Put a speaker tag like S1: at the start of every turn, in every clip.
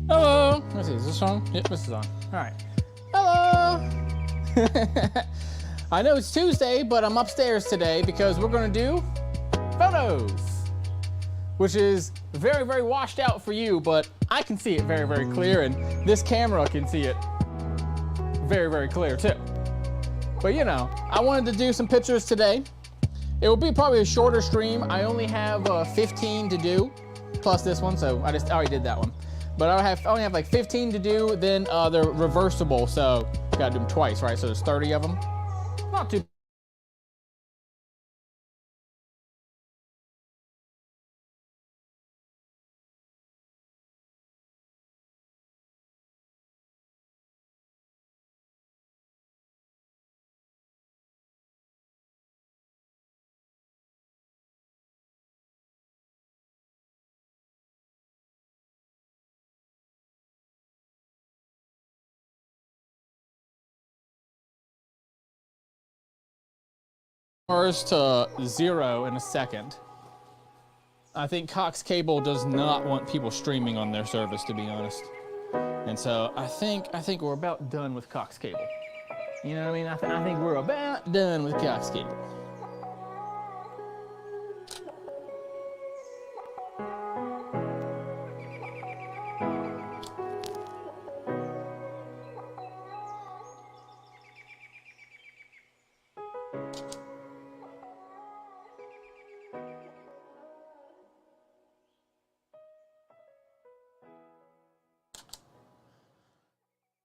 S1: Hello. Let's see, is this on? Yep, this is on. All right. Hello. I know it's Tuesday, but I'm upstairs today because we're gonna do photos, which is very, very washed out for you, but I can see it very, very clear, and this camera can see it very, very clear too. But you know, I wanted to do some pictures today. It will be probably a shorter stream. I only have 15 to do, plus this one, so I already did that one. But I only have like 15 to do, then they're reversible, so you gotta do them twice, right? So there's 30 of them. Not too to 0 in a second. I think Cox Cable does not want people streaming on their service, to be honest. And so I think we're about done with Cox Cable. You know what I mean? I think we're about done with Cox Cable.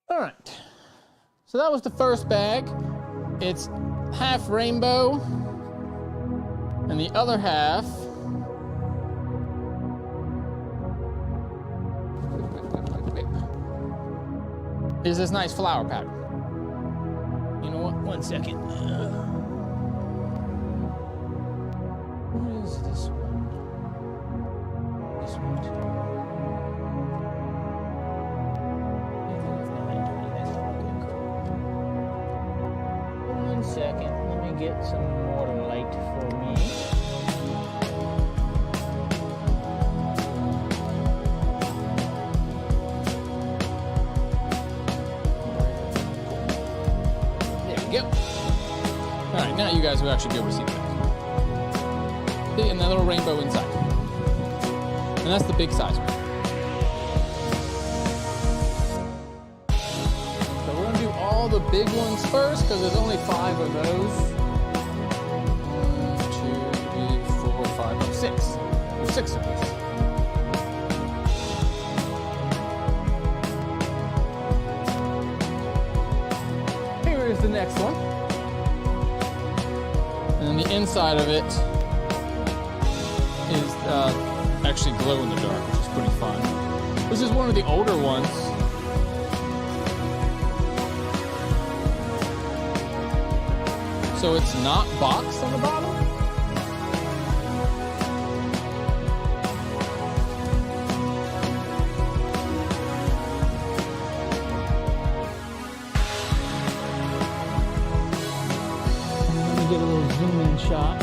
S1: All right, so that was the first bag. It's half rainbow, and the other half is this nice flower pattern. You know what? One second. What is this one? This one. Second, let me get some more light for me. There we go. All right, now you guys will actually be able to see that. See, and that little rainbow inside. And that's the big size one. All the big ones first, because there's only 5 of those. 1, 2, 3, 4, 5, no, 6. There's 6 of these. Here is the next one. And then the inside of it is actually glow in the dark, which is pretty fun. This is one of the older ones. So it's not boxed on the bottom? Let me get a little zoom in shot.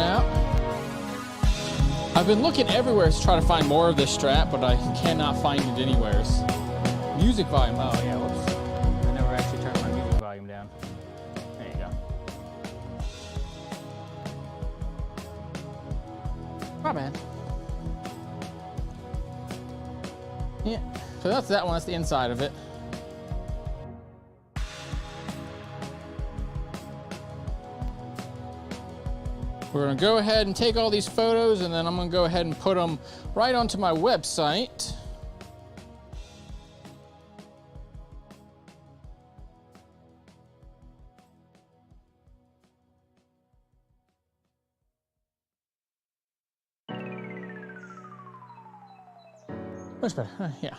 S1: Out. I've been looking everywhere to try to find more of this strap, but I cannot find it anywhere. Music volume. Oh yeah, whoops. I never actually turned my music volume down. There you go. My bad. Yeah. So that's that one. That's the inside of it. We're gonna go ahead and take all these photos, and then I'm gonna go ahead and put them right onto my website. Much better, yeah.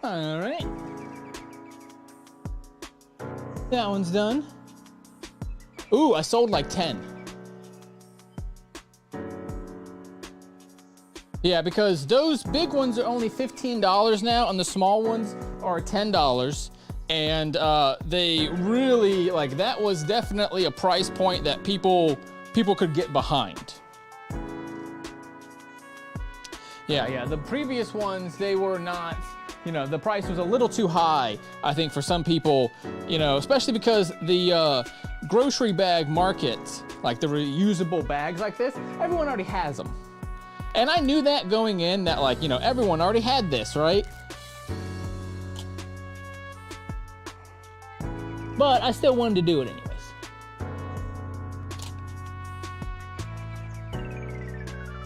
S1: All right. That one's done. Ooh, I sold like 10. Yeah, because those big ones are only $15 now, and the small ones are $10. And they really, like, that was definitely a price point that people could get behind. Yeah, the previous ones, they were not, you know, the price was a little too high, I think, for some people, you know, especially because the grocery bag market, like the reusable bags like this, everyone already has them. And I knew that going in, that, like, you know, everyone already had this, right? But I still wanted to do it anyways.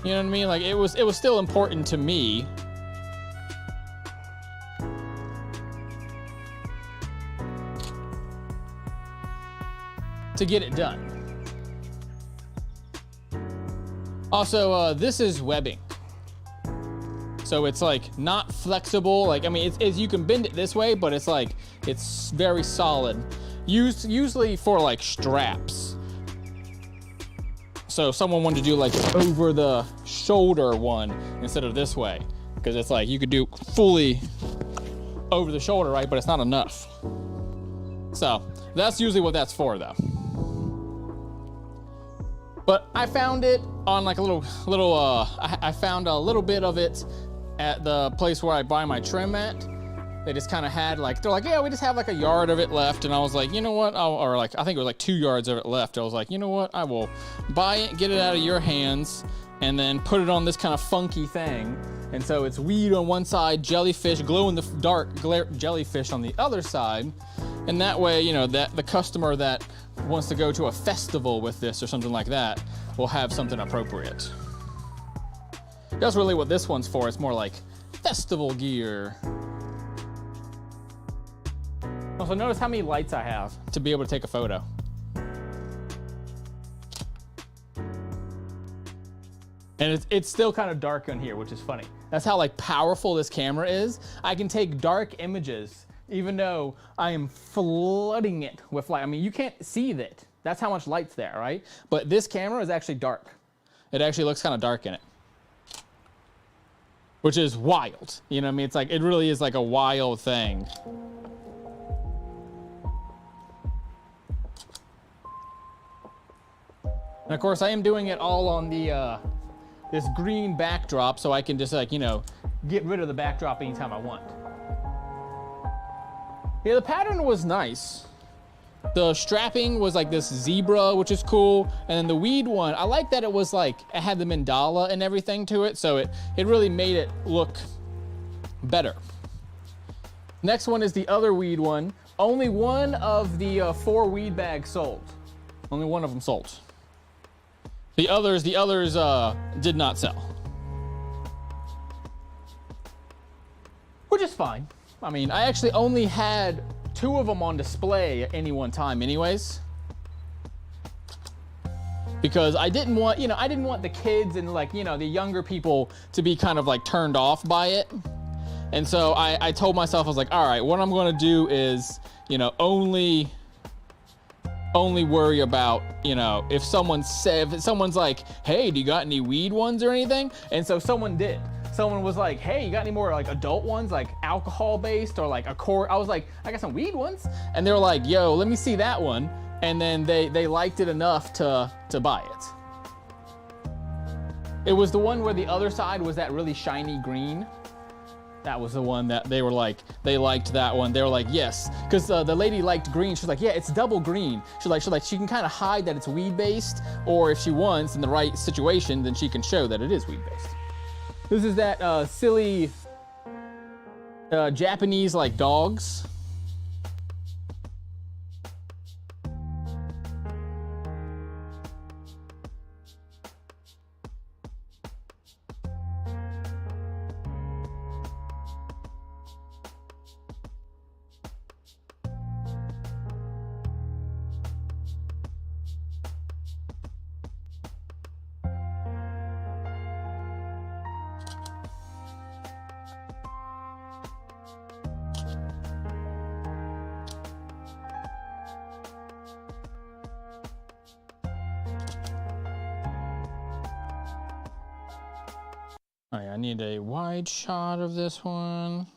S1: You know what I mean? Like, it was still important to me. To get it done. Also, this is webbing. So it's like not flexible. Like, I mean, it's you can bend it this way, but it's like, it's very solid. Used usually for like straps. So if someone wanted to do like over the shoulder one instead of this way, because it's like you could do fully over the shoulder, right? But it's not enough. So that's usually what that's for, though. But I found it on like I found a little bit of it at the place where I buy my trim at. They just kind of had like, they're like, yeah, we just have like a yard of it left. And I was like, you know what? Or like, I think it was like 2 yards of it left. I was like, you know what? I will buy it, get it out of your hands, and then put it on this kind of funky thing. And so it's weed on one side, jellyfish, glow in the dark jellyfish on the other side. And that way, you know, that the customer that wants to go to a festival with this or something like that will have something appropriate. That's really what this one's for. It's more like festival gear. Also, notice how many lights I have to be able to take a photo. And it's still kind of dark on here, which is funny. That's how like powerful this camera is. I can take dark images even though I am flooding it with light. I mean, you can't see that. That's how much light's there, right? But this camera is actually dark. It actually looks kind of dark in it, which is wild. You know what I mean? It's like, it really is like a wild thing. And of course, I am doing it all on the this green backdrop, so I can just like, you know, get rid of the backdrop anytime I want. Yeah, the pattern was nice. The strapping was like this zebra, which is cool. And then the weed one, I like that it was like, it had the mandala and everything to it, so it really made it look better. Next one is the other weed one. Only one of the 4 weed bags sold. Only one of them sold. The others did not sell. Which is fine. I mean, I actually only had 2 of them on display at any one time anyways. Because I didn't want, you know, I didn't want the kids and like, you know, the younger people to be kind of like turned off by it. And so I told myself, I was like, all right, what I'm gonna do is, you know, only worry about, you know, if someone's like, hey, do you got any weed ones or anything? And so someone did. Someone was like, hey, you got any more like adult ones, like alcohol based or like a core? I was like, I got some weed ones. And they were like, yo, let me see that one. And then they liked it enough to buy it. It was the one where the other side was that really shiny green. That was the one that they were like, they liked that one. They were like, yes, because the lady liked green. She was like, yeah, it's double green. She can kind of hide that it's weed based, or if she wants in the right situation, then she can show that it is weed based. This is that silly Japanese like dogs. Oh yeah, I need a wide shot of this one.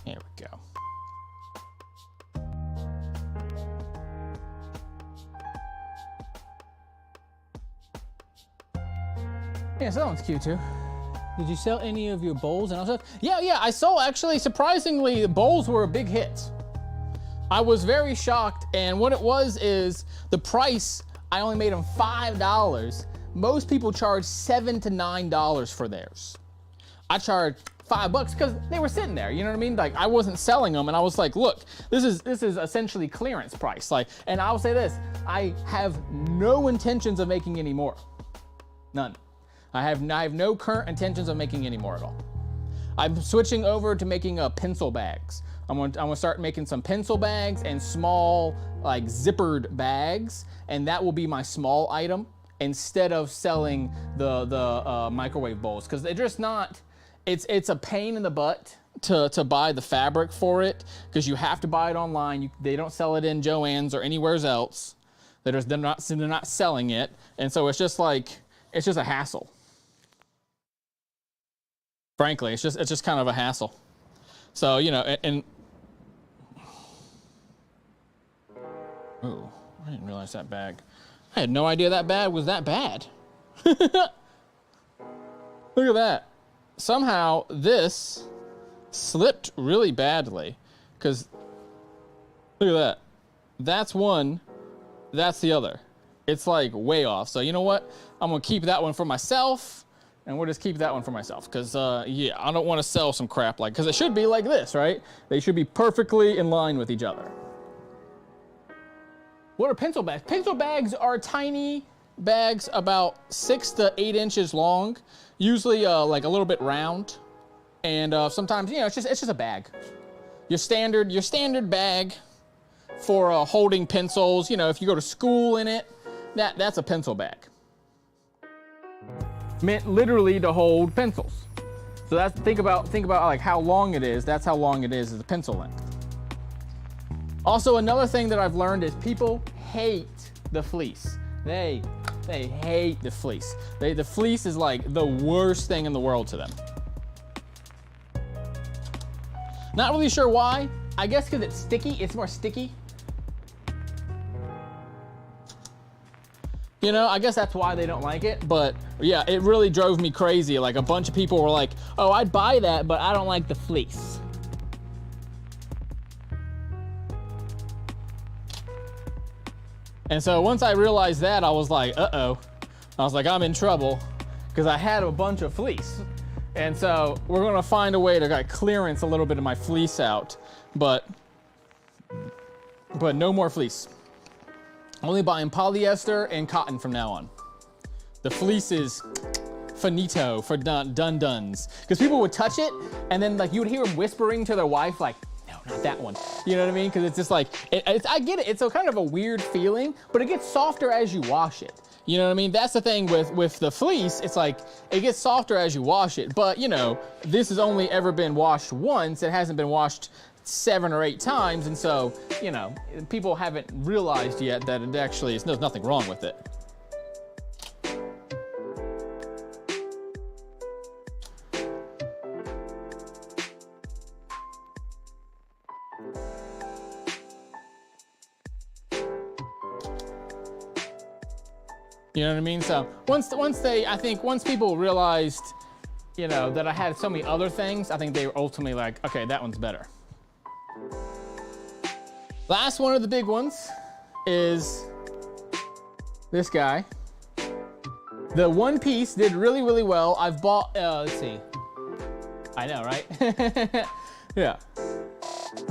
S1: There we go. Yeah, so that one's cute too. Did you sell any of your bowls and all stuff? Yeah, I saw actually, surprisingly, the bowls were a big hit. I was very shocked, and what it was is the price, I only made them $5. Most people charge $7 to $9 for theirs. I charged $5 because they were sitting there, you know what I mean? Like, I wasn't selling them, and I was like, look, this is essentially clearance price. Like, and I'll say this, I have no intentions of making any more. None. I have no current intentions of making any more at all. I'm switching over to making pencil bags. I'm gonna start making some pencil bags and small, like, zippered bags, and that will be my small item instead of selling the microwave bowls, because they're just not. It's a pain in the butt to buy the fabric for it, because you have to buy it online. They don't sell it in Joann's or anywhere else. They're not selling it, and so it's just a hassle. Frankly, it's just kind of a hassle. So, you know, and oh, I didn't realize that bag. I had no idea that bag was that bad. Look at that. Somehow this slipped really badly, because look at that. That's one, that's the other. It's like way off. So you know what? I'm gonna keep that one for myself. And we'll just keep that one for myself, because, yeah, I don't want to sell some crap because it should be like this, right? They should be perfectly in line with each other. What are pencil bags? Pencil bags are tiny bags about 6 to 8 inches long, usually like a little bit round. And sometimes, you know, it's just a bag. Your standard bag for holding pencils. You know, if you go to school in it, that's a pencil bag. Meant literally to hold pencils. So that's, think about like how long it is. That's how long it is the pencil length. Also, another thing that I've learned is people hate the fleece. They hate the fleece. The fleece is like the worst thing in the world to them. Not really sure why. I guess because it's sticky. It's more sticky. You know, I guess that's why they don't like it, but yeah, it really drove me crazy. Like, a bunch of people were like, oh, I'd buy that, but I don't like the fleece. And so once I realized that, I was like, uh-oh. I was like, I'm in trouble, because I had a bunch of fleece. And so we're gonna find a way to like clearance a little bit of my fleece out, but no more fleece. Only buying polyester and cotton from now on. The fleece is finito, for done-duns. Because people would touch it, and then like you would hear them whispering to their wife, like, no, not that one. You know what I mean? Because it's just like, I get it. It's a kind of a weird feeling, but it gets softer as you wash it. You know what I mean? That's the thing with the fleece. It's like, it gets softer as you wash it. But, you know, this has only ever been washed once. It hasn't been washed 7 or 8 times, and so, you know, people haven't realized yet that it actually there's nothing wrong with it. You know what I mean? So once people realized, you know, that I had so many other things, I think they were ultimately like, okay, that one's better. Last one of the big ones is this guy. The one piece did really, really well. I've bought, let's see. I know, right? Yeah.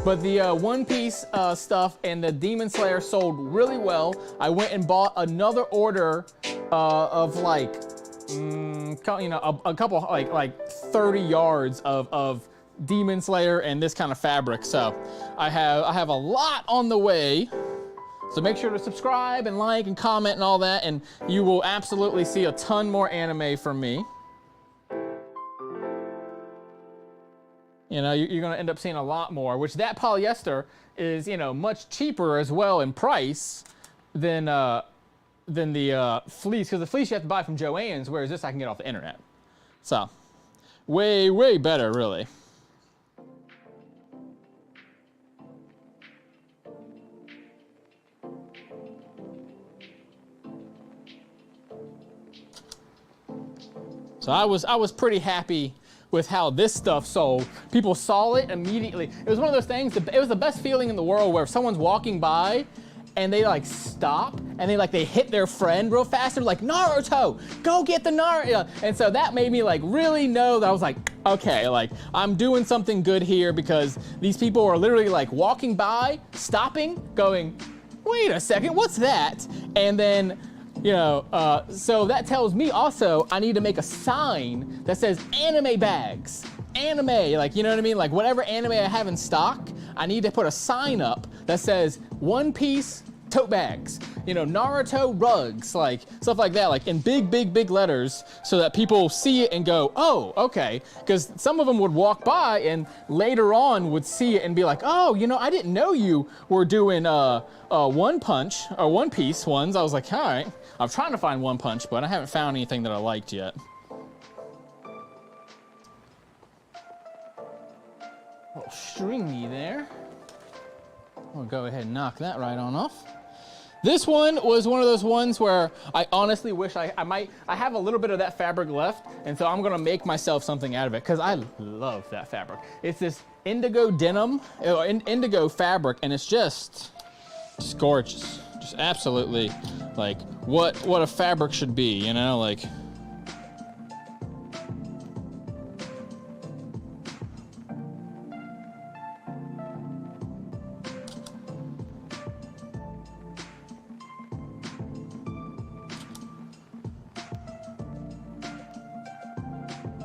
S1: But the one piece stuff and the Demon Slayer sold really well. I went and bought another order of like you know, a couple, like 30 yards of Demon Slayer and this kind of fabric. So I have a lot on the way. So make sure to subscribe and like and comment and all that, and you will absolutely see a ton more anime from me. You know, you're gonna end up seeing a lot more, which that polyester is, you know, much cheaper as well in price than the fleece, because the fleece you have to buy from Joann's, whereas this I can get off the internet. So, way, way better, really. So I was pretty happy with how this stuff sold. People saw it immediately. It was one of those things, it was the best feeling in the world where if someone's walking by and they like stop and they hit their friend real fast. They're like, Naruto, go get the Naruto. And so that made me like really know that I was like, okay, like I'm doing something good here, because these people are literally like walking by, stopping, going, wait a second, what's that? And then, you know, so that tells me also I need to make a sign that says anime bags. Anime, like, you know what I mean? Like whatever anime I have in stock, I need to put a sign up that says One Piece tote bags, you know, Naruto rugs, like stuff like that, like in big, big, big letters, so that people see it and go, oh, okay. Because some of them would walk by and later on would see it and be like, oh, you know, I didn't know you were doing One Punch or One Piece ones. I was like, all right. I'm trying to find One Punch, but I haven't found anything that I liked yet. A little stringy there. I'll go ahead and knock that right on off. This one was one of those ones where I honestly wish I have a little bit of that fabric left, and so I'm gonna make myself something out of it, because I love that fabric. It's this indigo denim, indigo fabric, and it's just gorgeous. Just absolutely like what a fabric should be, you know, like.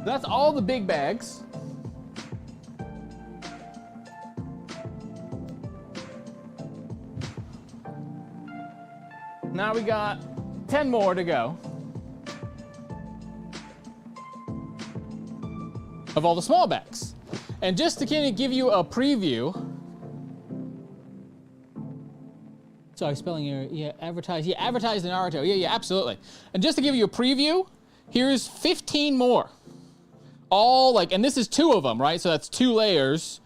S1: That's all the big bags. Now we got 10 more to go of all the small bags. And just to kind of give you a preview. Sorry, spelling error. Yeah, advertise the Naruto. Yeah, absolutely. And just to give you a preview, here's 15 more. All like, and this is 2 of them, right? So that's 2 layers,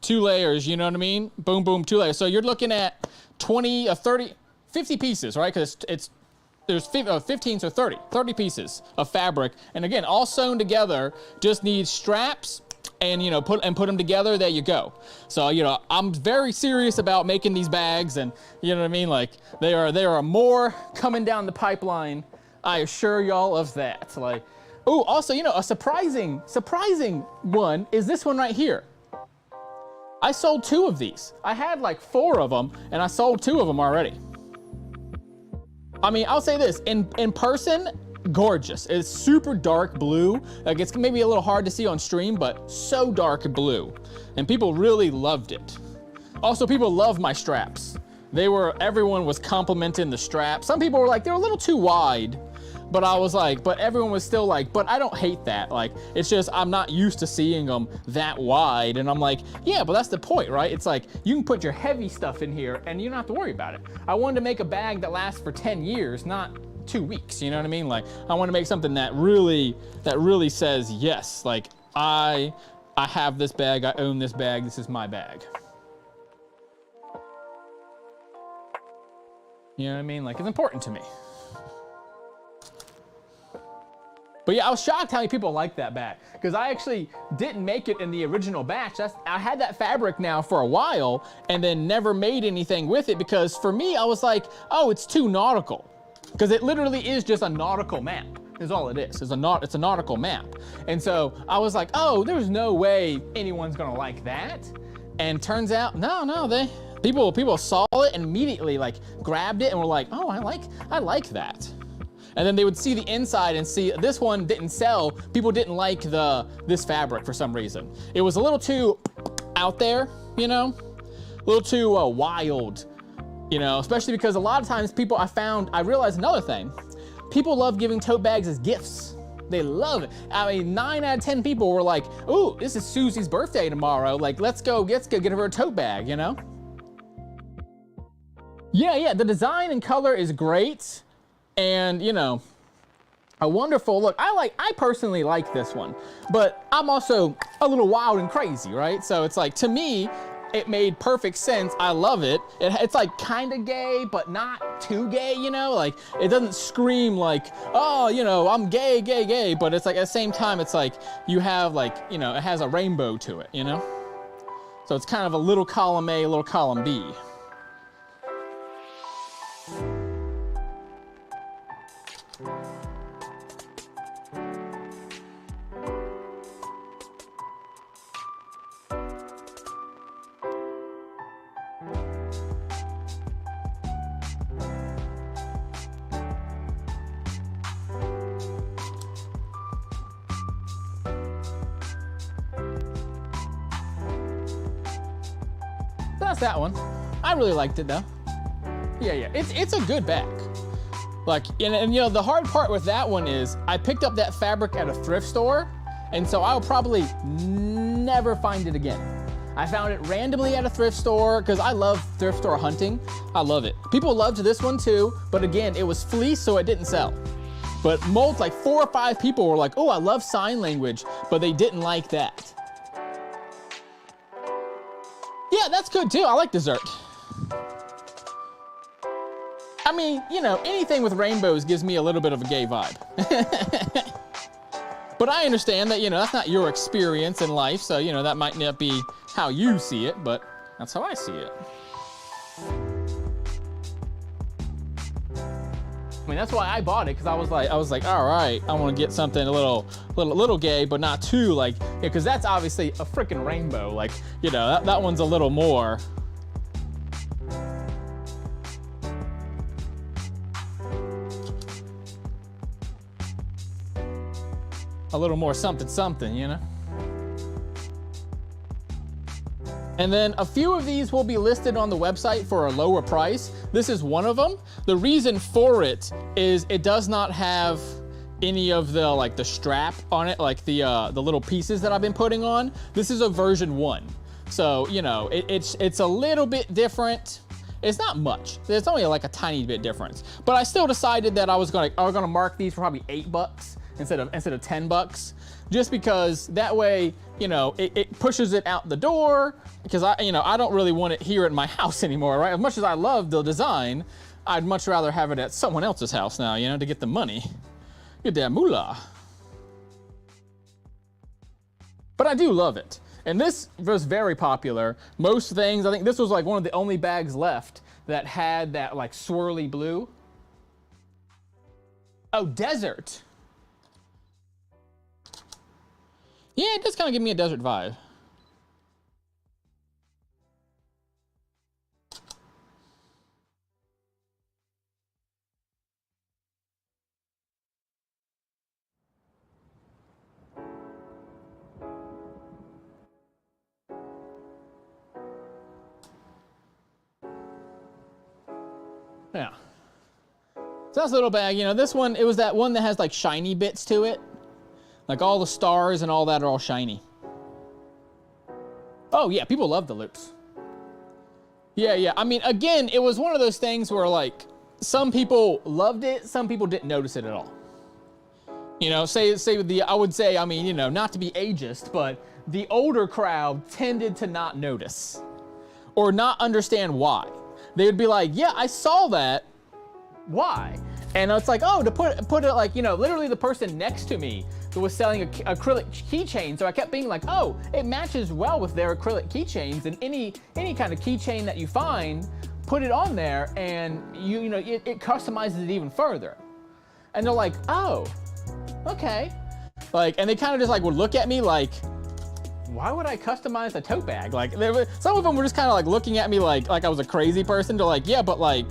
S1: you know what I mean? Boom, boom, 2 layers. So you're looking at 20, 30, 50 pieces, right? Because there's 15, so 30 pieces of fabric. And again, all sewn together, just need straps and, you know, put them together, there you go. So, you know, I'm very serious about making these bags, and you know what I mean? Like, there are more coming down the pipeline. I assure y'all of that. Like, oh, also, you know, a surprising one is this one right here. I sold 2 of these. I had like 4 of them, and I sold 2 of them already. I mean, I'll say this, in person, gorgeous. It's super dark blue. Like, it's maybe a little hard to see on stream, but so dark blue. And people really loved it. Also, people love my straps. Everyone was complimenting the straps. Some people were like, they're a little too wide. But I was like, but everyone was still like, but I don't hate that. Like, it's just, I'm not used to seeing them that wide. And I'm like, yeah, but that's the point, right? It's like, you can put your heavy stuff in here and you don't have to worry about it. I wanted to make a bag that lasts for 10 years, not 2 weeks, you know what I mean? Like, I want to make something that really says, yes, like, I have this bag, I own this bag, this is my bag. You know what I mean? Like, it's important to me. But yeah, I was shocked how many people like that bag, because I actually didn't make it in the original batch. I had that fabric now for a while and then never made anything with it, because for me, I was like, oh, it's too nautical. Because it literally is just a nautical map, is all it is. It's a nautical map. And so I was like, oh, there's no way anyone's gonna like that. And turns out, no, people saw it and immediately like grabbed it and were like, oh, I like that. And then they would see the inside and see this one didn't sell. People didn't like this fabric for some reason. It was a little too out there, you know, a little too wild, you know, especially because a lot of times people I realized another thing. People love giving tote bags as gifts. They love it. I mean, 9 out of 10 people were like, ooh, this is Susie's birthday tomorrow. Like, let's go get her a tote bag, you know? Yeah, the design and color is great. And, you know, a wonderful look. I personally like this one, but I'm also a little wild and crazy, right? So it's like, to me, it made perfect sense. I love it. It's like kind of gay, but not too gay, you know? Like, it doesn't scream like, oh, you know, I'm gay, but it's like at the same time, it's like you have like, you know, it has a rainbow to it, you know? So it's kind of a little column A, a little column B. That's that one. I really liked it though. Yeah, it's a good bag. Like, and you know, the hard part with that one is I picked up that fabric at a thrift store, and so I'll probably never find it again. I found it randomly at a thrift store because I love thrift store hunting. I love it. People loved this one too, but again, it was fleece, so it didn't sell. But like 4 or 5 people were like, oh, I love sign language, but they didn't like that. Yeah, that's good too. I like dessert. I mean, you know, anything with rainbows gives me a little bit of a gay vibe. But I understand that, you know, that's not your experience in life, so, you know, that might not be how you see it, but that's how I see it. I mean, that's why I bought it, because I was like, all right, I want to get something a little gay, but not too like, because that's obviously a freaking rainbow. Like, you know, that one's a little more. A little more something, you know? And then a few of these will be listed on the website for a lower price. This is one of them. The reason for it is it does not have any of the like the strap on it, like the little pieces that I've been putting on. This is a version 1. So, you know, it's a little bit different. It's not much. There's only like a tiny bit difference. But I still decided that I was gonna mark these for probably $8 instead of $10, just because that way, you know, it pushes it out the door, because I don't really want it here at my house anymore, right? As much as I love the design, I'd much rather have it at someone else's house now, you know, to get the money. Get that moolah. But I do love it. And this was very popular. Most things, I think this was like one of the only bags left that had that like swirly blue. Oh, desert. Yeah, it does kind of give me a desert vibe. Yeah. So that's a little bag. You know, this one, it was that one that has like shiny bits to it. Like all the stars and all that are all shiny. Oh yeah, people love the loops. Yeah. I mean, again, it was one of those things where like some people loved it, some people didn't notice it at all. You know, I would say, I mean, you know, not to be ageist, but the older crowd tended to not notice or not understand why. They would be like, yeah, I saw that. Why? And it's like, oh, to put it like, you know, literally the person next to me was selling an acrylic keychain. So I kept being like, oh, it matches well with their acrylic keychains, and any kind of keychain that you find, put it on there, and you know, it customizes it even further. And they're like, oh, okay. Like, and they kind of just like would look at me like, why would I customize a tote bag? Like, some of them were just kind of like looking at me like I was a crazy person. They're like, yeah, but like,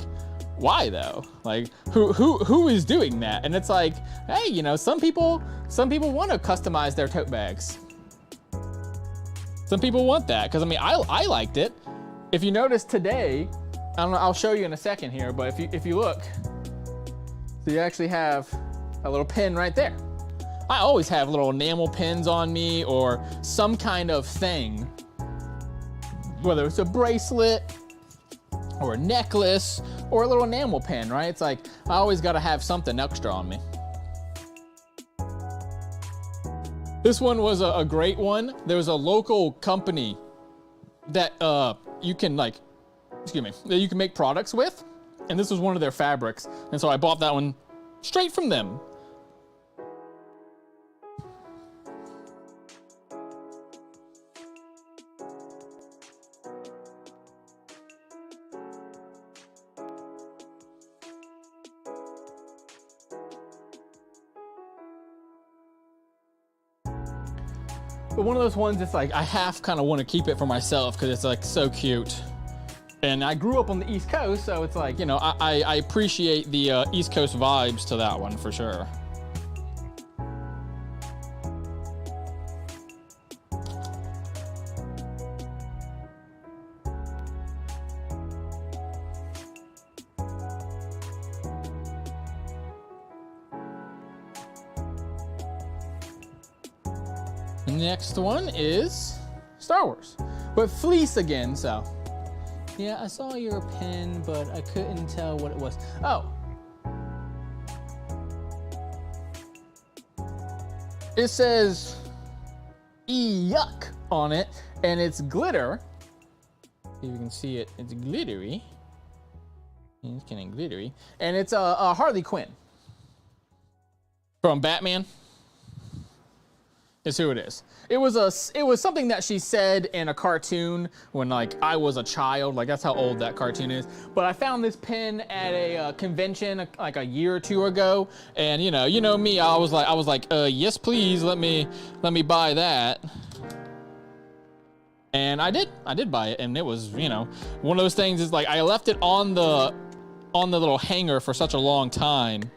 S1: why though? Like, who is doing that? And it's like, hey, you know, some people want to customize their tote bags. Some people want that, because I mean, I liked it. If you notice today, I don't know, I'll show you in a second here, but if you look, so you actually have a little pin right there. I always have little enamel pins on me or some kind of thing, whether it's a bracelet or a necklace or a little enamel pin, right? It's like, I always gotta have something extra on me. This one was a great one. There was a local company that you can like, excuse me, that you can make products with. And this was one of their fabrics. And so I bought that one straight from them. But one of those ones, it's like, I half kind of want to keep it for myself because it's like so cute. And I grew up on the East Coast, so it's like, you know, I appreciate the East Coast vibes to that one for sure. Next one is Star Wars, but fleece again, so. Yeah, I saw your pin, but I couldn't tell what it was. Oh. It says yuck on it, and it's glitter. See if you can see it, it's glittery. It's kind of glittery. And it's a Harley Quinn from Batman. Is who it is. It was something that she said in a cartoon when like I was a child, like that's how old that cartoon is. But I found this pin at a convention like a year or two ago, and you know me, I was like, yes please, let me buy that. And I did buy it, and it was, you know, one of those things is like I left it on the little hanger for such a long time.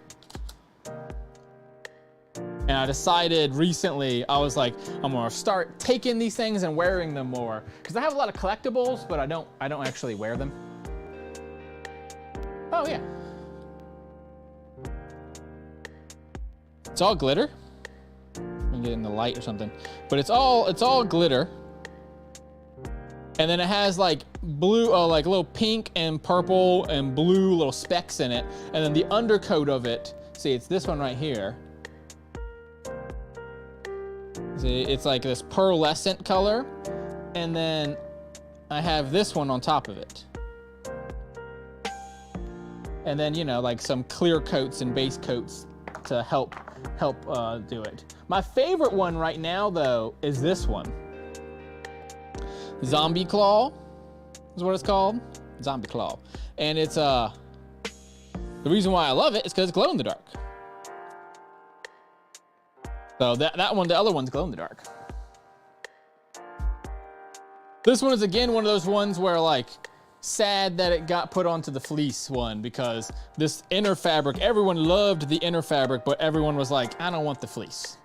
S1: And I decided recently, I was like, I'm gonna start taking these things and wearing them more. Because I have a lot of collectibles, but I don't actually wear them. Oh yeah. It's all glitter. I'm gonna get in the light or something. But it's all glitter. And then it has like blue, like little pink and purple and blue little specks in it. And then the undercoat of it, see, it's this one right here. See, it's like this pearlescent color, and then I have this one on top of it. And then, you know, like some clear coats and base coats to help do it. My favorite one right now, though, is this one. Zombie Claw is what it's called. Zombie Claw. And it's, the reason why I love it is because it's glow in the dark. So that one, the other one's glow in the dark. This one is again one of those ones where like, sad that it got put onto the fleece one, because this inner fabric, everyone loved the inner fabric, but everyone was like, I don't want the fleece.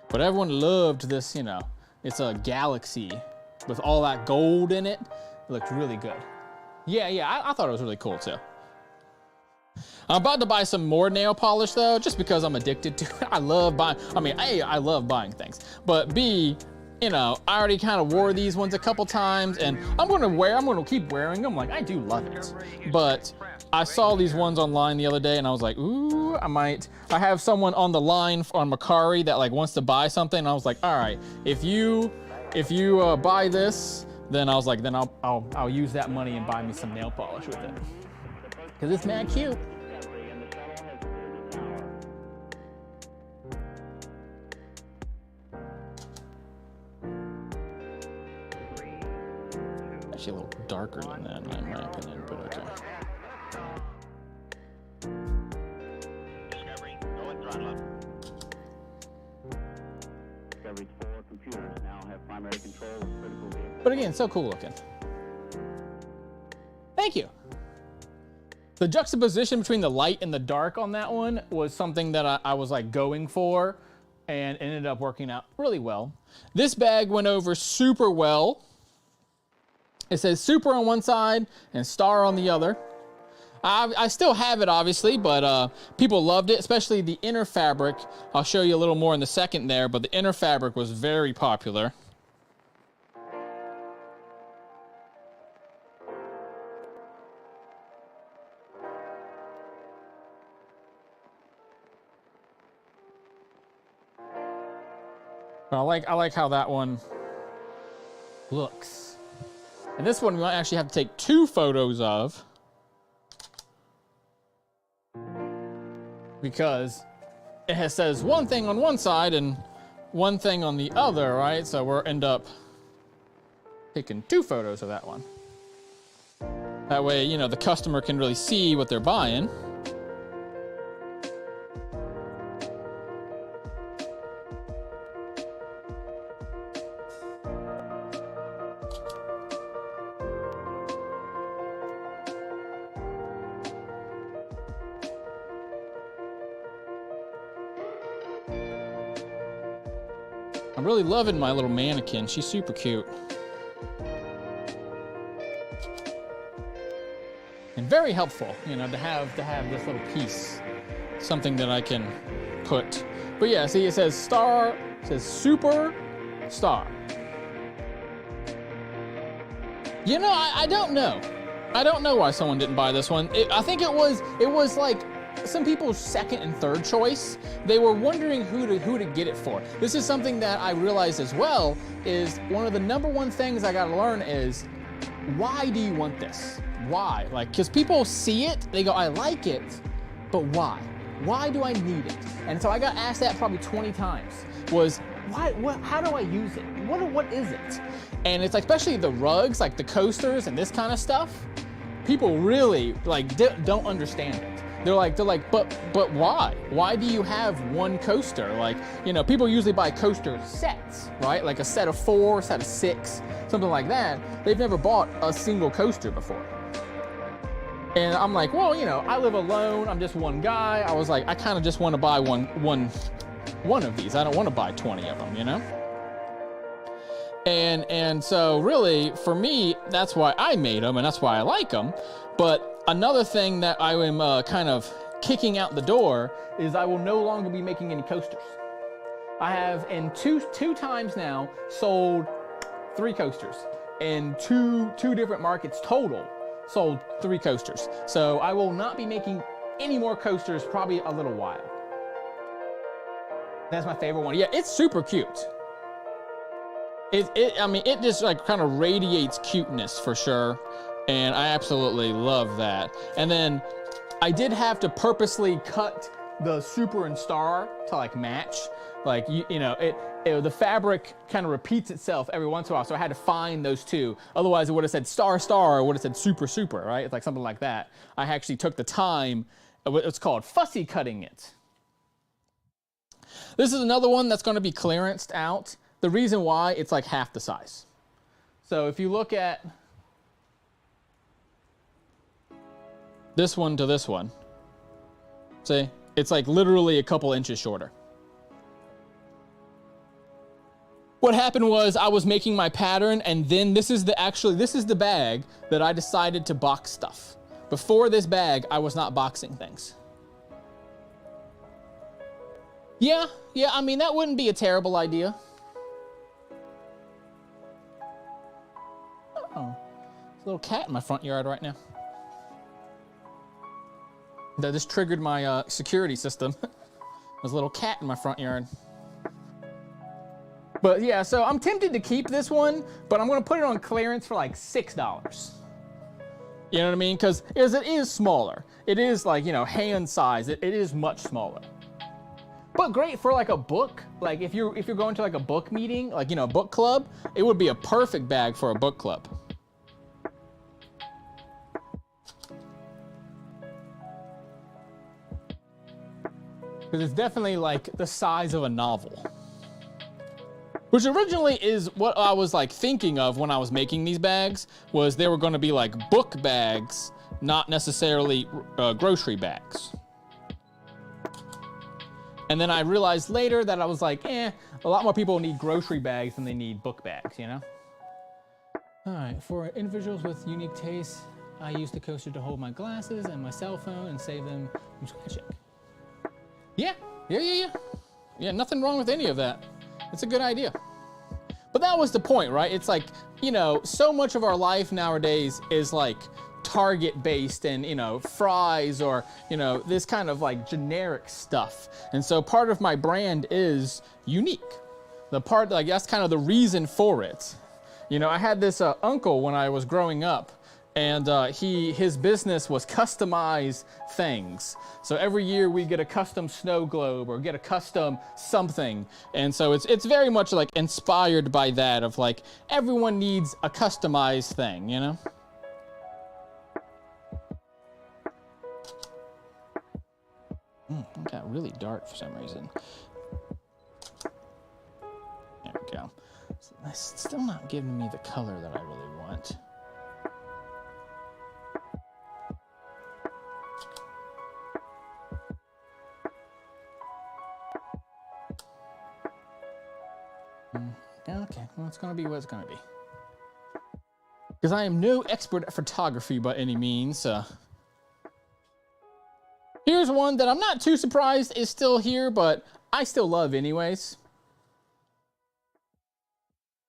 S1: But everyone loved this, you know, it's a galaxy with all that gold in it. It looked really good. Yeah, I thought it was really cool too. I'm about to buy some more nail polish though, just because I'm addicted to it. I love buying, I mean, A, I love buying things, but B, you know, I already kind of wore these ones a couple times, and I'm gonna keep wearing them. Like, I do love it. But I saw these ones online the other day and I was like, ooh, I have someone on the line on Macari that like wants to buy something. And I was like, all right, if you buy this, then I was like, then I'll use that money and buy me some nail polish with it. Cause it's mad cute. Actually a little darker than that in my opinion, but okay.
S2: Discovery, go and throttle up. Discovery's 4 computers now have primary control of critical vehicles.
S1: But again, so cool looking. Thank you. The juxtaposition between the light and the dark on that one was something that I was like going for, and ended up working out really well. This bag went over super well. It says super on one side and star on the other. I still have it, obviously, but people loved it, especially the inner fabric. I'll show you a little more in a second there, but the inner fabric was very popular. But I like how that one looks. And this one we might actually have to take 2 photos of, because it says one thing on one side and one thing on the other, right? So we'll end up taking 2 photos of that one. That way, you know, the customer can really see what they're buying. I'm really loving my little mannequin. She's super cute. And very helpful, you know, to have this little piece. Something that I can put. But yeah, see, it says star, it says super star. You know, I don't know. I don't know why someone didn't buy this one. I think it was like some people's second and third choice. They were wondering who to get it for. This is something that I realized as well, is one of the number one things I gotta learn is, why do you want this? Why? Like, because people see it, they go, I like it, but why? Why do I need it? And so I got asked that probably 20 times, was, why, how do I use it? What is it? And it's like, especially the rugs, like the coasters and this kind of stuff, people really like don't understand it. They're like, but why? Why do you have one coaster? Like, you know, people usually buy coaster sets, right? Like a set of 4, a set of 6, something like that. They've never bought a single coaster before. And I'm like, well, you know, I live alone. I'm just one guy. I was like, I kind of just want to buy one of these. I don't want to buy 20 of them, you know? And so really, for me, that's why I made them, and that's why I like them. But another thing that I am kind of kicking out the door is I will no longer be making any coasters. I have, in two times now, sold 3 coasters. In two different markets total, sold 3 coasters. So I will not be making any more coasters probably a little while. That's my favorite one. Yeah, it's super cute. I mean, it just like kind of radiates cuteness for sure. And I absolutely love that. And then I did have to purposely cut the super and star to like match. Like, you know, the fabric kind of repeats itself every once in a while. So I had to find those 2. Otherwise it would have said star, star, or it would have said super, super, right? It's like something like that. I actually took the time, it's called fussy cutting it. This is another one that's going to be clearanced out. The reason why, it's like half the size. So if you look at this one to this one, see, it's like literally a couple inches shorter. What happened was I was making my pattern, and then this is the bag that I decided to box stuff. Before this bag, I was not boxing things. Yeah, I mean, that wouldn't be a terrible idea. Oh, there's a little cat in my front yard right now. That just triggered my security system. There's a little cat in my front yard. But yeah, so I'm tempted to keep this one, but I'm gonna put it on clearance for like $6. You know what I mean? Because it is smaller. It is like, you know, hand size. It is much smaller. But great for like a book. Like if you're going to like a book meeting, like, you know, book club, it would be a perfect bag for a book club. Because it's definitely like the size of a novel. Which originally is what I was like thinking of when I was making these bags, was they were going to be like book bags, not necessarily grocery bags. And then I realized later that I was like, a lot more people need grocery bags than they need book bags, you know? All right, for individuals with unique tastes, I use the coaster to hold my glasses and my cell phone and save them from scratching. Yeah, nothing wrong with any of that. It's a good idea. But that was the point, right? It's like, you know, so much of our life nowadays is like Target based and, you know, fries or, you know, this kind of like generic stuff. And so part of my brand is unique. The part, like, that's kind of the reason for it. You know, I had this uncle when I was growing up, and his business was customize things. So every year we get a custom snow globe or get a custom something. And so it's very much like inspired by that of like, everyone needs a customized thing, you know? It got really dark for some reason. There we go. So that's still not giving me the color that I really want. Okay, well, it's gonna be what it's gonna be. Because I am no expert at photography by any means. Here's one that I'm not too surprised is still here, but I still love anyways.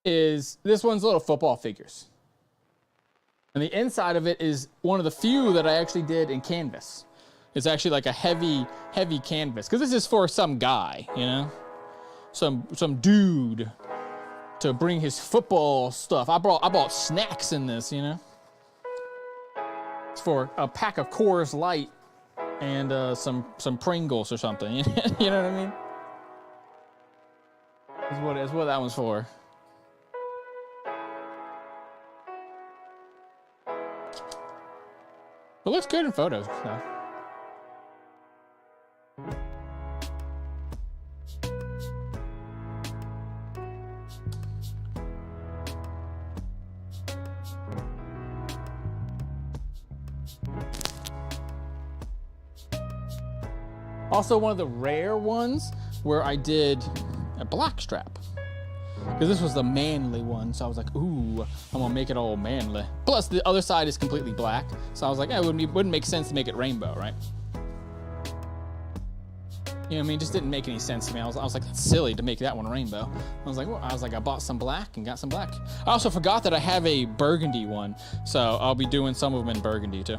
S1: Is this one's little football figures. And the inside of it is one of the few that I actually did in canvas. It's actually like a heavy canvas. Because this is for some guy, you know? Some dude to bring his football stuff. I bought snacks in this, you know? It's for a pack of Coors Light and some Pringles or something. You know what I mean? That's what that one's for. It looks good in photos, so. Also, one of the rare ones where I did a black strap. Because this was the manly one, so I was like, ooh, I'm gonna make it all manly. Plus, the other side is completely black, so I was like, it wouldn't make sense to make it rainbow, right? You know what I mean? It just didn't make any sense to me. I was like, that's silly to make that one rainbow. I bought some black and got some black. I also forgot that I have a burgundy one, so I'll be doing some of them in burgundy too.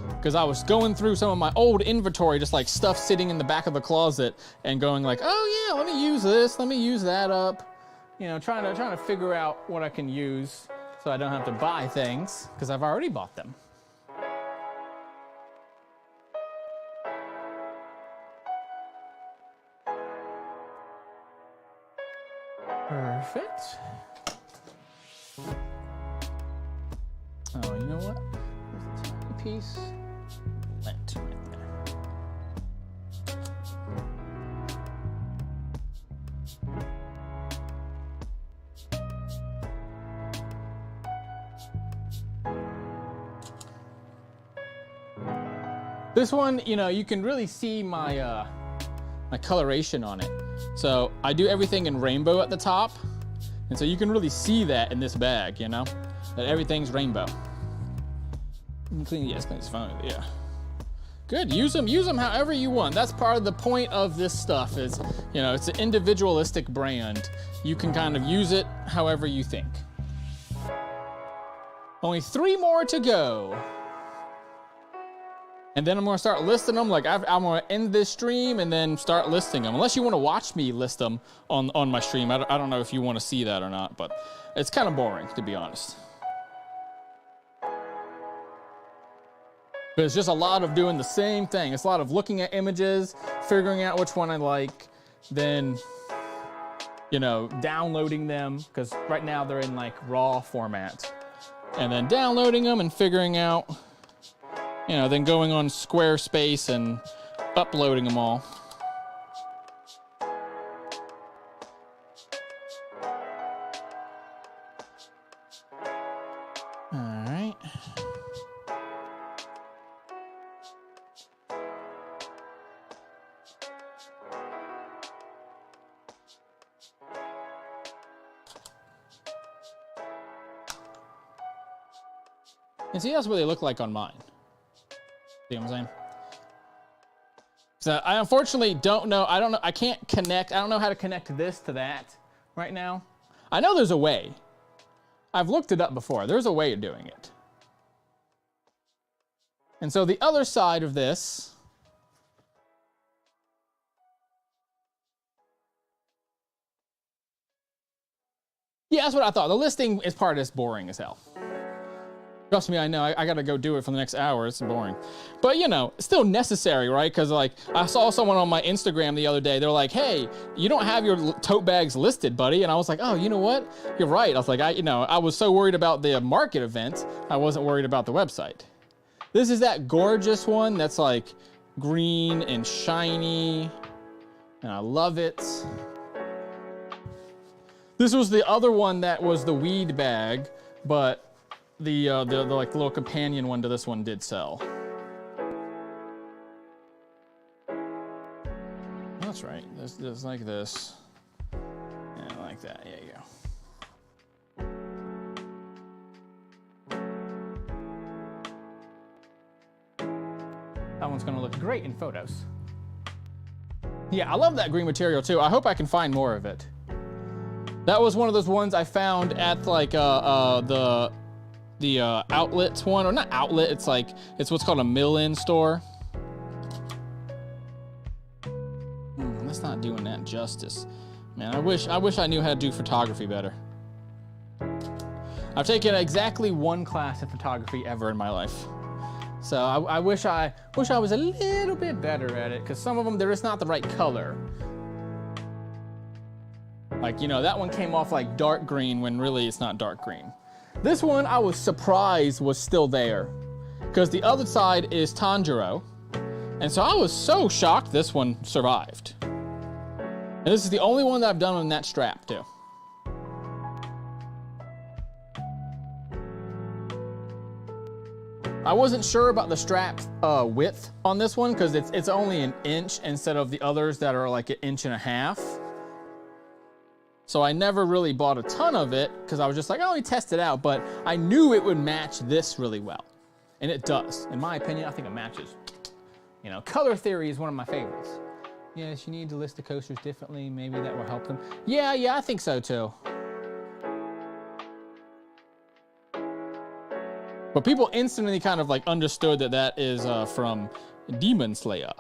S1: Because I was going through some of my old inventory, just like stuff sitting in the back of the closet and going like, oh yeah, let me use this, let me use that up. You know, trying to figure out what I can use so I don't have to buy things because I've already bought them. Perfect. Oh, you know what? There's a tiny piece. Lint right there. This one, you know, you can really see my my coloration on it. So I do everything in rainbow at the top, and so you can really see that in this bag, you know, that everything's rainbow. Clean his phone, yeah. Good, use them however you want. That's part of the point of this stuff is, you know, it's an individualistic brand. You can kind of use it however you think. Only 3 more to go. And then I'm gonna start listing them. Like I'm gonna end this stream and then start listing them. Unless you wanna watch me list them on my stream. I don't know if you wanna see that or not, but it's kind of boring, to be honest. But it's just a lot of doing the same thing. It's a lot of looking at images, figuring out which one I like, then, you know, downloading them, because right now they're in like raw format. And then downloading them and figuring out, you know, then going on Squarespace and uploading them all. All right. And see, that's what they look like on mine. See what I'm saying? So I unfortunately don't know. I can't connect. I don't know how to connect this to that right now. I know there's a way. I've looked it up before. There's a way of doing it. And so the other side of this, yeah, that's what I thought. The listing is part of this boring as hell. Trust me, I know. I got to go do it for the next hour. It's boring. But, you know, it's still necessary, right? Because, like, I saw someone on my Instagram the other day. They're like, hey, you don't have your tote bags listed, buddy. And I was like, oh, you know what? You're right. I was like, I was so worried about the market event. I wasn't worried about the website. This is that gorgeous one that's, like, green and shiny. And I love it. This was the other one that was the weed bag, but the like little companion one to this one did sell. That's right. This like this. Yeah, like that. There you go. That one's gonna look great in photos. Yeah, I love that green material too. I hope I can find more of it. That was one of those ones I found at like the outlets one, or not outlet, it's what's called a mill-in store. That's not doing that justice. Man, I wish I knew how to do photography better. I've taken exactly one class in photography ever in my life. So I wish I was a little bit better at it, because some of them, they're just not the right color. Like, you know, that one came off like dark green when really it's not dark green. This one, I was surprised was still there, because the other side is Tanjiro. And so I was so shocked this one survived. And this is the only one that I've done on that strap too. I wasn't sure about the strap width on this one, because it's only an inch instead of the others that are like 1.5 inches. So I never really bought a ton of it, because I was just like, oh, let me test it out. But I knew it would match this really well. And it does. In my opinion, I think it matches. You know, color theory is one of my favorites. Yes, you need to list the coasters differently. Maybe that will help them. Yeah, I think so too. But people instantly kind of like understood that that is from Demon Slayer.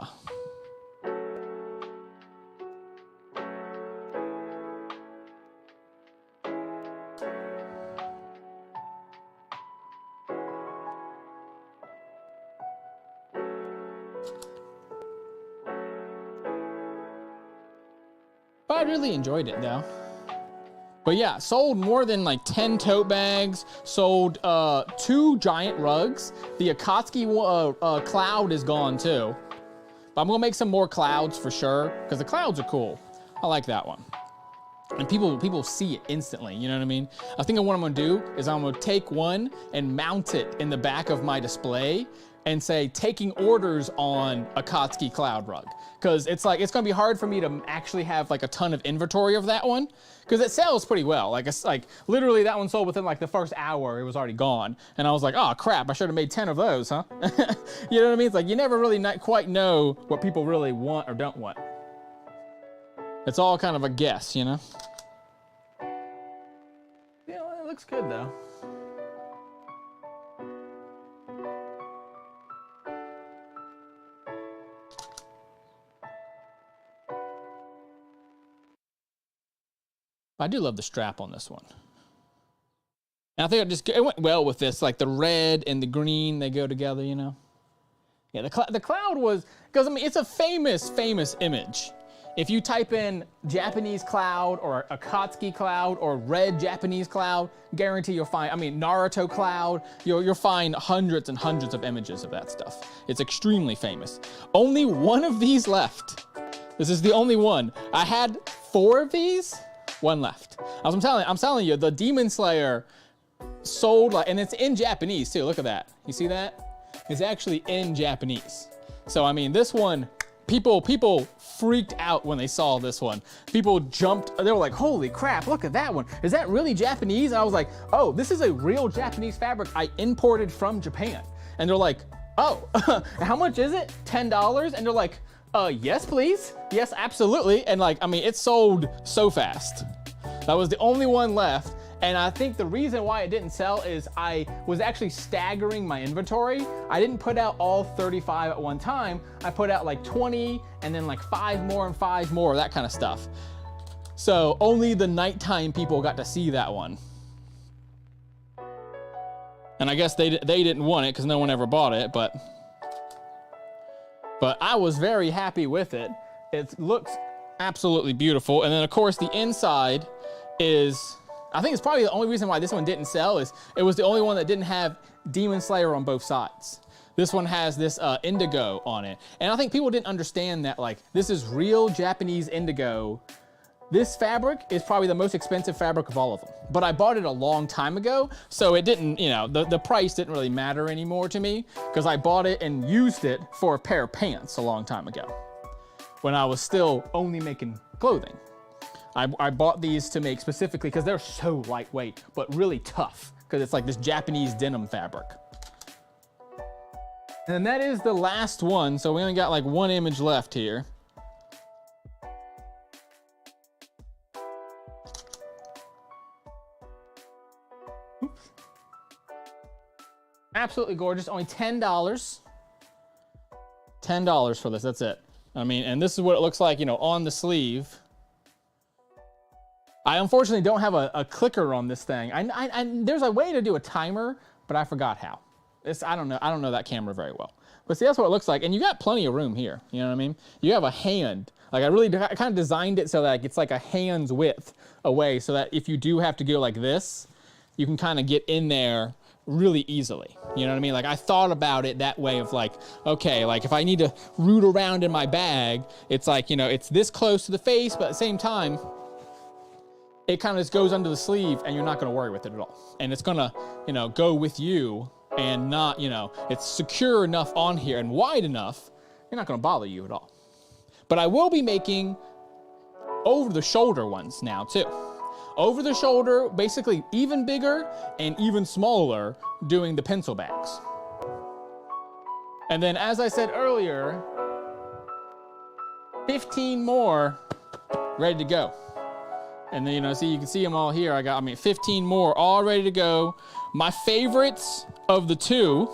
S1: But I really enjoyed it though. But yeah, sold more than like 10 tote bags, sold 2 giant rugs. The Akatsuki cloud is gone too. But I'm gonna make some more clouds for sure, because the clouds are cool. I like that one. And people see it instantly, you know what I mean? I think what I'm gonna do is I'm gonna take one and mount it in the back of my display and say, taking orders on Akatsuki cloud rug. Because it's gonna be hard for me to actually have like a ton of inventory of that one, because it sells pretty well. Like, it's like literally that one sold within like the first hour, it was already gone. And I was like, oh crap, I should have made 10 of those, huh? You know what I mean? It's like, you never really quite know what people really want or don't want. It's all kind of a guess, you know? Yeah, well, it looks good though. I do love the strap on this one. And I think it went well with this, like the red and the green, they go together, you know? Yeah, the cloud was, because I mean, it's a famous image. If you type in Japanese cloud or Akatsuki cloud or red Japanese cloud, guarantee you'll find, I mean, Naruto cloud, you'll find hundreds and hundreds of images of that stuff. It's extremely famous. Only one of these left. This is the only one. I had 4 of these. One left. I'm telling you, the Demon Slayer sold like, and it's in Japanese too. Look at that. You see that? It's actually in Japanese. So I mean, this one people freaked out when they saw this one. People jumped, they were like, holy crap, look at that one. Is that really Japanese? And I was like, oh, this is a real Japanese fabric I imported from Japan. And they're like, oh, how much is it? $10? And they're like, yes, please. Yes, absolutely. And like, I mean, it sold so fast. That was the only one left. And I think the reason why it didn't sell is I was actually staggering my inventory. I didn't put out all 35 at one time. I put out like 20 and then like 5 more and 5 more, that kind of stuff. So only the nighttime people got to see that one. And I guess they didn't want it because no one ever bought it, but I was very happy with it. It looks absolutely beautiful. And then of course the inside is, I think it's probably the only reason why this one didn't sell is it was the only one that didn't have Demon Slayer on both sides. This one has this indigo on it. And I think people didn't understand that, like, this is real Japanese indigo. This fabric is probably the most expensive fabric of all of them. But I bought it a long time ago, so it didn't, you know, the price didn't really matter anymore to me because I bought it and used it for a pair of pants a long time ago when I was still only making clothing. I bought these to make specifically because they're so lightweight, but really tough because it's like this Japanese denim fabric. And that is the last one. So we only got like one image left here. Oops. Absolutely gorgeous, only $10. $10 for this, that's it. I mean, and this is what it looks like, you know, on the sleeve. I unfortunately don't have a clicker on this thing. There's a way to do a timer, but I forgot how. I don't know that camera very well. But see, that's what it looks like. And you got plenty of room here, you know what I mean? You have a hand. Like I kind of designed it so that it's like a hand's width away so that if you do have to go like this, you can kind of get in there really easily. You know what I mean? Like I thought about it that way of like, okay, like if I need to root around in my bag, it's like, you know, it's this close to the face, but at the same time, it kind of just goes under the sleeve and you're not going to worry with it at all. And it's going to, you know, go with you and not, you know, it's secure enough on here and wide enough, you're not going to bother you at all. But I will be making over the shoulder ones now too. Over the shoulder, basically even bigger and even smaller, doing the pencil bags. And then as I said earlier, 15 more ready to go. And then, you know, see, you can see them all here. I got, 15 more all ready to go. My favorites of the two,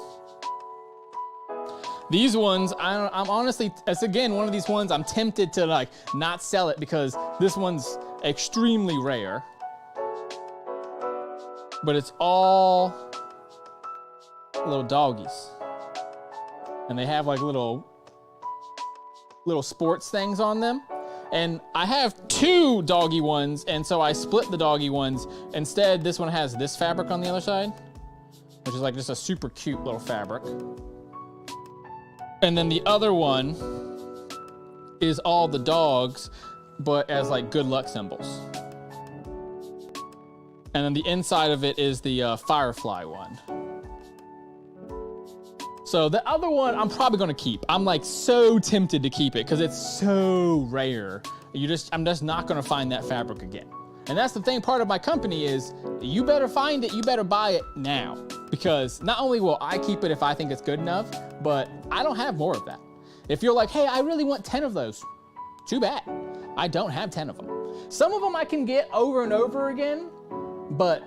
S1: these ones, I'm honestly, it's again, one of these ones I'm tempted to like not sell it because this one's extremely rare. But it's all little doggies. And they have like little sports things on them. And I have 2 doggy ones, and so I split the doggy ones. Instead, this one has this fabric on the other side, which is like just a super cute little fabric. And then the other one is all the dogs, but as like good luck symbols. And then the inside of it is the firefly one. So the other one I'm probably gonna keep. I'm like so tempted to keep it because it's so rare. I'm just not gonna find that fabric again. And that's the thing, part of my company is you better find it, you better buy it now. Because not only will I keep it if I think it's good enough, but I don't have more of that. If you're like, hey, I really want 10 of those, too bad. I don't have 10 of them. Some of them I can get over and over again, but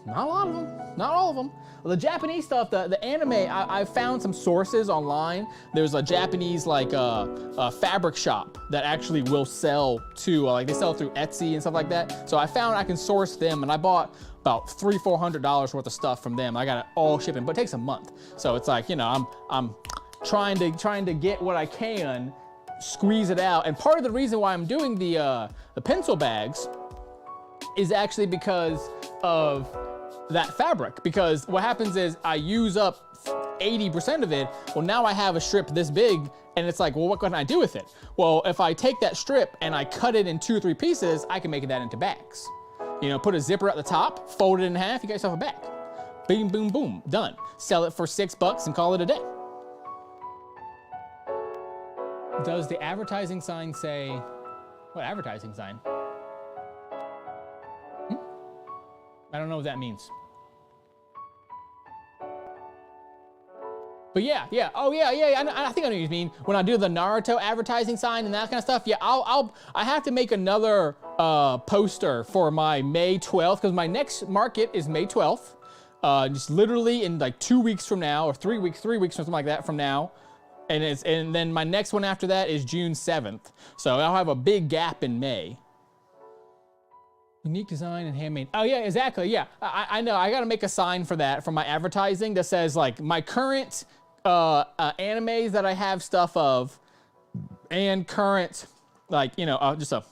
S1: not a lot of them, not all of them. The Japanese stuff, the anime, I found some sources online. There's a Japanese like a fabric shop that actually will sell to, like they sell through Etsy and stuff like that. So I found I can source them and I bought about $300-400 worth of stuff from them. I got it all shipping, but it takes a month. So it's like, you know, I'm trying to get what I can, squeeze it out. And part of the reason why I'm doing the pencil bags is actually because of that fabric, because what happens is I use up 80% of it. Well, now I have a strip this big and it's like, well, what can I do with it? Well, if I take that strip and I cut it in 2 or 3 pieces, I can make that into bags. You know, put a zipper at the top, fold it in half, you got yourself a bag. Boom, boom, boom, done. Sell it for $6 and call it a day. Does the advertising sign say, what advertising sign? I don't know what that means. But yeah, oh yeah. I think I know what you mean. When I do the Naruto advertising sign and that kind of stuff, yeah, I have to make another poster for my May 12th, because my next market is May 12th. Just literally in like 2 weeks from now, or 3 weeks or something like that from now. And then my next one after that is June 7th. So I'll have a big gap in May. Unique design and handmade. Oh yeah, exactly, yeah. I know, I gotta make a sign for that, for my advertising, that says like my current animes that I have stuff of, and current, like, you know, just a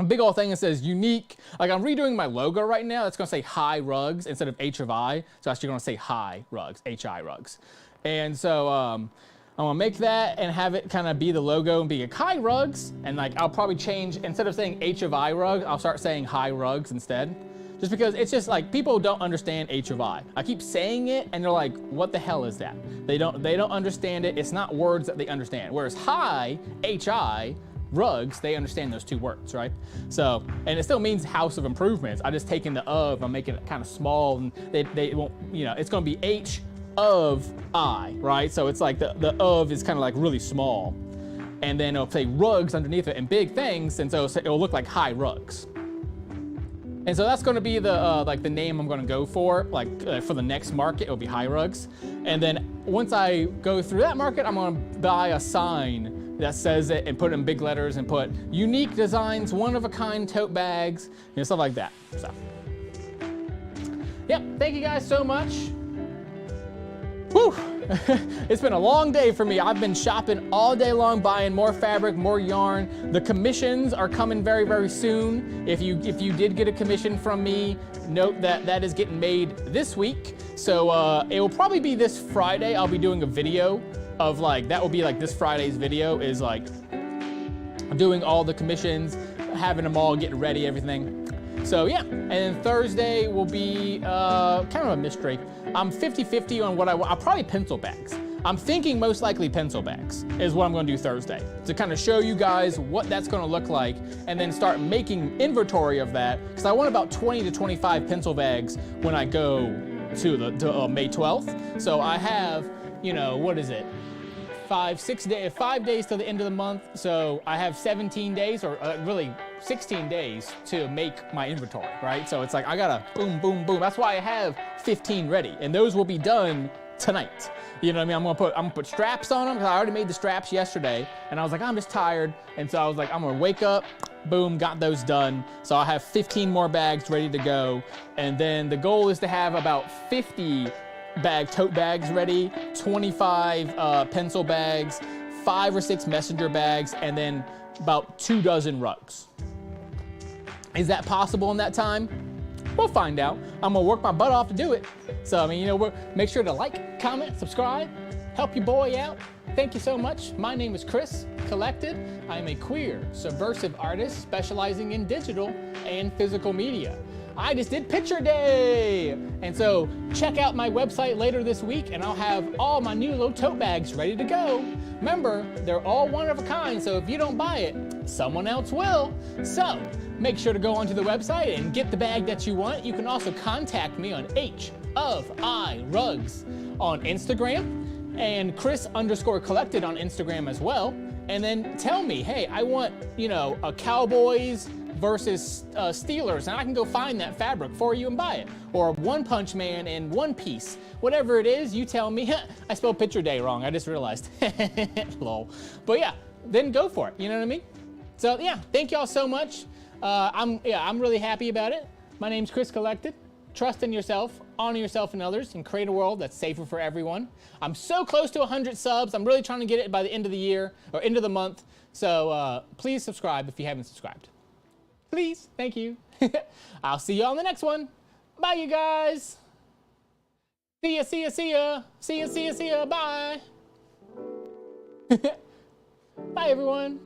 S1: big old thing that says unique. Like, I'm redoing my logo right now. That's gonna say Hi Rugs instead of H of I. So actually gonna say Hi Rugs, H-I Rugs. And so I'm gonna make that and have it kind of be the logo and be like Hi Rugs. And like, I'll probably change, instead of saying H of I Rugs, I'll start saying Hi Rugs instead. Just because it's just like, people don't understand H of I. I keep saying it and they're like, what the hell is that? They don't understand it. It's not words that they understand. Whereas Hi, H-I, Rugs, they understand those two words, right? So, and it still means House of Improvements. I just taking the of, I'm making it kind of small, and they won't, you know, it's gonna be H of I, right? So it's like the of is kind of like really small. And then it'll say Rugs underneath it and big things, and so it'll look like Hi Rugs. And so that's going to be the like the name I'm going to go for, like for the next market. It'll be Hi Rugs. And then once I go through that market, I'm going to buy a sign that says it and put it in big letters and put unique designs, one of a kind tote bags, you know, stuff like that. So, yep. Thank you guys so much. Whew. It's been a long day for me. I've been shopping all day long, buying more fabric, more yarn. The commissions are coming very, very soon. If you did get a commission from me, note that that is getting made this week. So it will probably be this Friday. I'll be doing a video of like, that will be like this Friday's video is like doing all the commissions, having them all, getting ready, everything. So yeah, and then Thursday will be kind of a mystery. I'm 50-50 on what I'll probably pencil bags. I'm thinking most likely pencil bags is what I'm gonna do Thursday, to kind of show you guys what that's gonna look like, and then start making inventory of that, because I want about 20 to 25 pencil bags when I go to May 12th. So I have, you know, what is it? 5 days till the end of the month. So I have 17 days, or really 16 days to make my inventory, right? So it's like, I gotta boom, boom, boom. That's why I have 15 ready, and those will be done tonight. You know what I mean? I'm gonna put straps on them, because I already made the straps yesterday, and I was like, I'm just tired. And so I was like, I'm gonna wake up, boom, got those done. So I have 15 more bags ready to go. And then the goal is to have about 50 tote bags ready, 25 pencil bags, 5 or 6 messenger bags, and then about 24 rugs. Is that possible in that time? We'll find out. I'm gonna work my butt off to do it. So, I mean, you know, make sure to like, comment, subscribe, help your boy out. Thank you so much. My name is Chris Collected. I am a queer, subversive artist specializing in digital and physical media. I just did picture day. And so check out my website later this week, and I'll have all my new little tote bags ready to go. Remember, they're all one of a kind, so if you don't buy it, someone else will. So make sure to go onto the website and get the bag that you want. You can also contact me on H of I Rugs on Instagram, and Chris_collected on Instagram as well. And then tell me, hey, I want, you know, a Cowboys versus Steelers, and I can go find that fabric for you and buy it. Or One Punch Man in One Piece. Whatever it is, you tell me. I spelled picture day wrong, I just realized. Lol. But yeah, then go for it, you know what I mean? So yeah, thank y'all so much. I'm really happy about it. My name's Chris Collected. Trust in yourself, honor yourself and others, and create a world that's safer for everyone. I'm so close to 100 subs. I'm really trying to get it by the end of the year, or end of the month. So please subscribe if you haven't subscribed. Please, thank you. I'll see you on the next one. Bye, you guys. See ya, see ya, see ya. See ya, see ya, see ya. Bye. Bye, everyone.